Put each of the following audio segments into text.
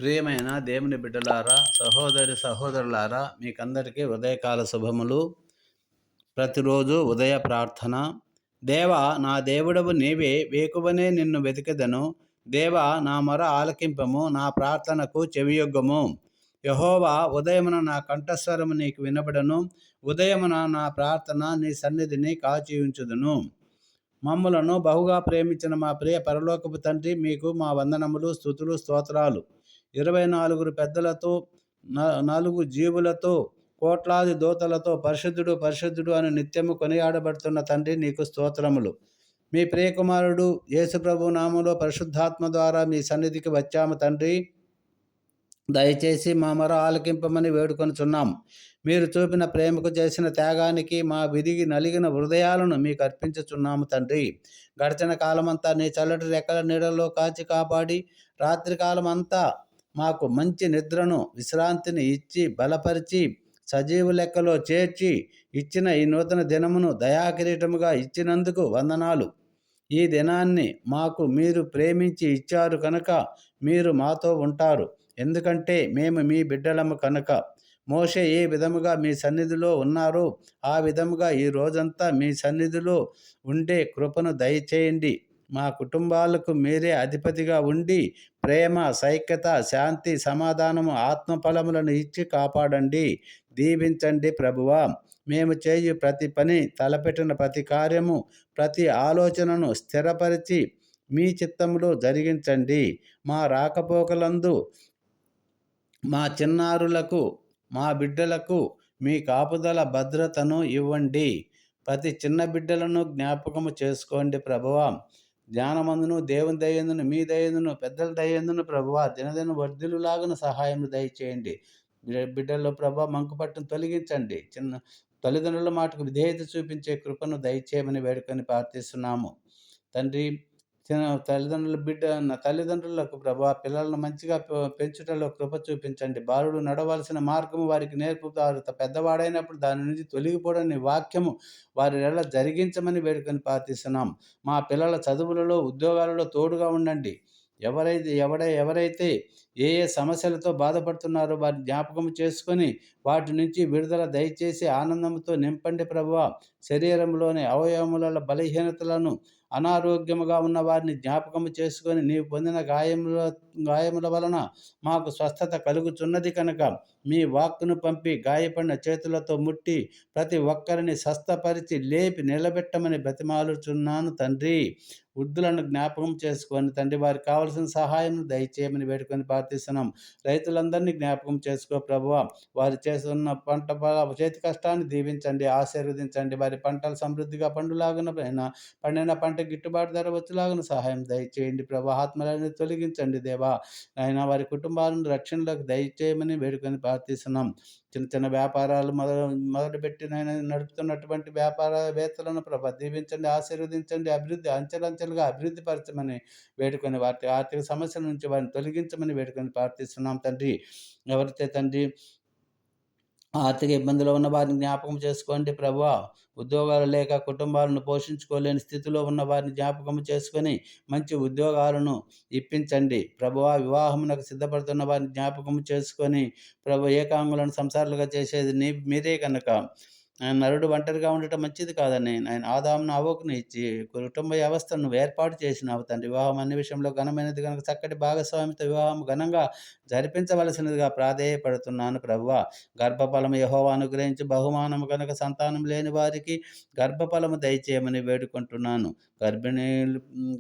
ప్రియమైన దేవుని బిడ్డలారా, సహోదరి సహోదరులారా, మీకందరికీ ఉదయకాల శుభములు. ప్రతిరోజు ఉదయ ప్రార్థన. దేవా, నా దేవుడవు నీవే, వేకువనే నిన్ను వెతికెదను. దేవా, నా మొర ఆలకింపము, నా ప్రార్థనకు చెవియొగ్గము. యెహోవా, ఉదయమున నా కంఠస్వరము నీకు వినబడను. ఉదయమున నా ప్రార్థన నీ సన్నిధిని కాచియుంచుదును. మమ్ములను బహుగా ప్రేమించిన మా ప్రియ పరలోకపు తండ్రి, మీకు మా వందనములు, స్తుతులు, స్తోత్రాలు. 24 పెద్దలతో, 4 జీవులతో, కోట్లాది దూతలతో పరిశుద్ధుడు పరిశుద్ధుడు అని నిత్యము కొనియాడబడుతున్న తండ్రి, నీకు స్తోత్రములు. మీ ప్రియకుమారుడు యేసుప్రభు నామములో పరిశుద్ధాత్మ ద్వారా మీ సన్నిధికి వచ్చాము తండ్రి. దయచేసి మా మొర ఆలకింపమని వేడుకొనుచున్నాం. మీరు చూపిన ప్రేమకు చేసిన త్యాగానికి మా విరిగి నలిగిన హృదయాలను మీకు అర్పించుచున్నాము తండ్రి. గడిచిన కాలమంతా నీ చల్లటి రెక్కల నీడల్లో కాచి కాపాడి, రాత్రికాలమంతా మాకు మంచి నిద్రను, విశ్రాంతిని ఇచ్చి, బలపరిచి, సజీవ లెక్కలో చేర్చి ఇచ్చిన ఈ నూతన దినమును దయాకిరీటముగా ఇచ్చినందుకు వందనాలు. ఈ దినాన్ని మాకు మీరు ప్రేమించి ఇచ్చారు కనుక మీరు మాతో ఉంటారు. ఎందుకంటే మేము మీ బిడ్డలము కనుక. మోషే ఏ విధముగా మీ సన్నిధిలో ఉన్నారో ఆ విధముగా ఈ రోజంతా మీ సన్నిధిలో ఉండే కృపను దయచేయండి. మా కుటుంబాలకు మీరే అధిపతిగా ఉండి ప్రేమ, సైక్యత, శాంతి, సమాధానము, ఆత్మఫలములను ఇచ్చి కాపాడండి. దీవించండి ప్రభువా. మేము చేయు ప్రతి పని, తలపెట్టిన ప్రతి కార్యము, ప్రతి ఆలోచనను స్థిరపరిచి మీ చిత్తములో జరిగించండి. మా రాకపోకలందు మా చిన్నారులకు, మా బిడ్డలకు మీ కాపుదల భద్రతను ఇవ్వండి. ప్రతి చిన్న బిడ్డలను జ్ఞాపకము చేసుకోండి ప్రభువా. జ్ఞానమందును, దేవుని దయందును, మీ దయందును, పెద్దల దయందును ప్రభువా దినదిన వర్ధిల్లులాగున సహాయం దయచేయండి. బిడ్డల్లో ప్రభా మంకుపట్టును తొలగించండి. చిన్న తల్లిదండ్రుల మాటకు విధేయత చూపించే కృపను దయచేయమని వేడుకొని ప్రార్థిస్తున్నాము తండ్రి. తల్లిదండ్రులకు ప్రభా పిల్లలను మంచిగా పెంచుటలో కృప చూపించండి. బాలుడు నడవలసిన మార్గము వారికి నేర్పుతారు. పెద్దవాడైనప్పుడు దాని నుంచి తొలగిపోవడం వాక్యము వారి ఎడల జరిగించమని వేడుకొని ప్రార్థిస్తున్నాం. మా పిల్లల చదువులలో, ఉద్యోగాలలో తోడుగా ఉండండి. ఎవరైతే ఏ సమస్యలతో బాధపడుతున్నారో వారిని జ్ఞాపకం చేసుకొని వాటి నుంచి విడుదల దయచేసి ఆనందంతో నింపండి ప్రభువా. శరీరంలోని అవయవముల బలహీనతలను, అనారోగ్యముగా ఉన్న వారిని జ్ఞాపకము చేసుకొని నీవు పొందిన గాయముల వలన మాకు స్వస్థత కలుగుచున్నది కనుక మీ వాక్కును పంపి గాయపడిన చేతులతో ముట్టి ప్రతి ఒక్కరిని స్వస్థపరిచి లేపి నిలబెట్టమని బ్రతిమాలుచున్నాను తండ్రి. వృద్ధులను జ్ఞాపకం చేసుకొని తండ్రి వారికి కావలసిన సహాయం దయచేయమని వేడుకొని ప్రార్థిస్తున్నాం. రైతులందరినీ జ్ఞాపకం చేసుకో ప్రభువా. వారు చేస్తున్న చేతి కష్టాన్ని దీవించండి, ఆశీర్వదించండి. వారి పంటలు సమృద్ధిగా పండిన పంట గిట్టుబాటు ధర వచ్చేలాగా సహాయం దయచేయండి ప్రభా. ఆత్మలను తొలగించండి దేవా. ఆయన వారి కుటుంబాలను రక్షణలోకి దయచేయమని వేడుకొని ప్రార్థిస్తున్నాం. చిన్న చిన్న వ్యాపారాలు మొదలుపెట్టి నడుపుతున్నటువంటి వ్యాపారవేత్తలను ప్రభా దీవించండి, ఆశీర్వదించండి. అంచెలంచెలుగా అభివృద్ధి పరచమని వేడుకొని వారి ఆర్థిక సమస్యల నుంచి వారిని తొలగించమని వేడుకొని ప్రార్థిస్తున్నాం తండ్రి. ఎవరైతే తండ్రి ఆర్థిక ఇబ్బందులు ఉన్న వారిని జ్ఞాపకం చేసుకోండి ప్రభువా. ఉద్యోగాలు లేక కుటుంబాలను పోషించుకోలేని స్థితిలో ఉన్న వారిని జ్ఞాపకం చేసుకొని మంచి ఉద్యోగాలను ఇప్పించండి ప్రభువా. వివాహమునకు సిద్ధపడుతున్న వారిని జ్ఞాపకం చేసుకొని ప్రభు ఏకాంగులను సంసారాలుగా చేసేది మీరే కనుక నరుడు ఒంటరిగా ఉండటం మంచిది కాదని ఆయన ఆదామును హవ్వకును ఇచ్చి కుటుంబ వ్యవస్థను ఏర్పాటు చేసినావు తండ్రి. వివాహం అన్ని విషయంలో ఘనమైనది కనుక చక్కటి భాగస్వామితో వివాహం ఘనంగా జరిపించవలసినదిగా ప్రాధేయపడుతున్నాను ప్రభువా. గర్భఫలము యెహోవా అనుగ్రహించి బహుమానము కనుక సంతానం లేని వారికి గర్భఫలము దయచేయమని వేడుకుంటున్నాను.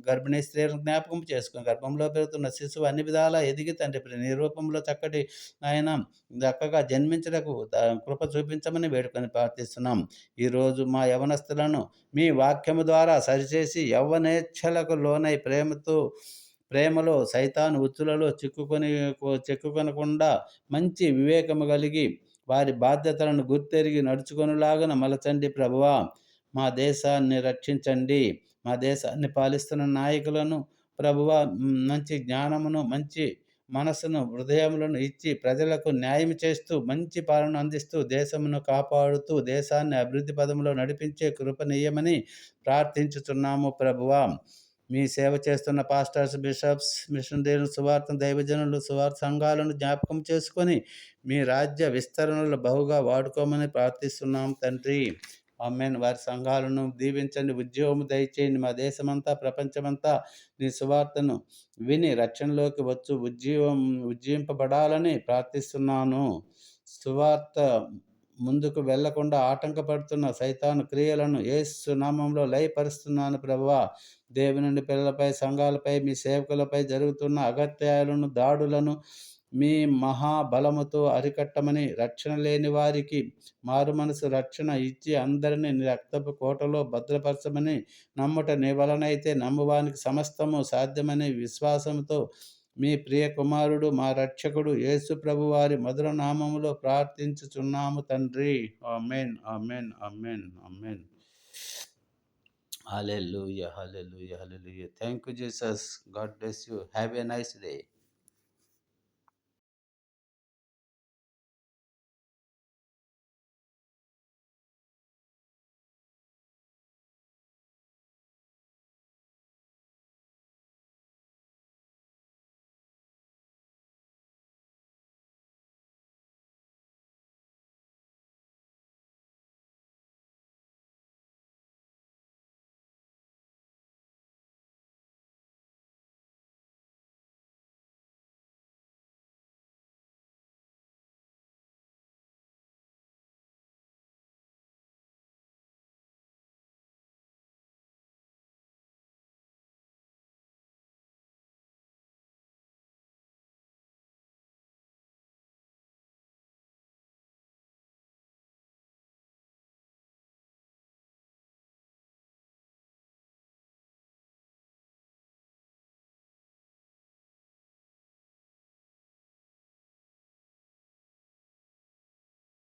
గర్భిణీ స్త్రీలను జ్ఞాపకం చేసుకుని గర్భంలో పెరుగుతున్న శిశువు అన్ని విధాలా ఎదిగి తండ్రి నీ రూపంలో చక్కటి ఆయన చక్కగా జన్మించడానికి కృప చూపించమని వేడుకొని ప్రార్థిస్తున్నాం. ఈరోజు మా యవనస్తులను మీ వాక్యము ద్వారా సరిచేసి యవ్వనేచ్ఛలకు లోనై ప్రేమలో సైతాను ఉచ్చులలో చిక్కుకొనకుండా మంచి వివేకము కలిగి వారి బాధ్యతలను గుర్తెరిగి నడుచుకొనులాగా మలచండి ప్రభువా. మా దేశాన్ని రక్షించండి. మా దేశాన్ని పాలిస్తున్న నాయకులను ప్రభువా మంచి జ్ఞానమును, మంచి మనసును, హృదయములను ఇచ్చి ప్రజలకు న్యాయం చేస్తూ మంచి పాలన అందిస్తూ దేశమును కాపాడుతూ దేశాన్ని అభివృద్ధి పదంలో నడిపించే కృపనీయమని ప్రార్థించుచున్నాము ప్రభువా. మీ సేవ చేస్తున్న పాస్టర్స్, బిషప్స్, మిషనరీలు, సువార్త దైవజనులు, సువార్త సంఘాలను జ్ఞాపకం చేసుకొని మీ రాజ్య విస్తరణలో బహుగా వాడుకోమని ప్రార్థిస్తున్నాం తండ్రి. ఆమేన్. వారి సంఘాలను దీవించండి, ఉద్యోగము దయచేయండి. మా దేశమంతా, ప్రపంచమంతా నీ సువార్తను విని రక్షణలోకి వచ్చు ఉజ్జీవింపబడాలని ప్రార్థిస్తున్నాను. సువార్త ముందుకు వెళ్లకుండా ఆటంకపడుతున్న సైతాను క్రియలను యేసు నామంలో లయపరుస్తున్నాను ప్రభువా. దేవుని పిల్లలపై, సంఘాలపై, మీ సేవకులపై జరుగుతున్న అగత్యాలను, దాడులను మీ మహాబలముతో అరికట్టమని, రక్షణ లేని వారికి మారు మనసు రక్షణ ఇచ్చి అందరినీ నీ రక్తపు కోటలో భద్రపరచమని, నమ్ముట నీ వలనైతే నమ్మువానికి సమస్తము సాధ్యమని విశ్వాసంతో మీ ప్రియ కుమారుడు మా రక్షకుడు యేసు ప్రభు వారి మధుర నామములో ప్రార్థించుచున్నాము తండ్రి. ఆమేన్, ఆమేన్, ఆమేన్, ఆమేన్. హల్లెలూయా, హల్లెలూయా, హల్లెలూయా. Thank you Jesus. God bless you. Have a nice day.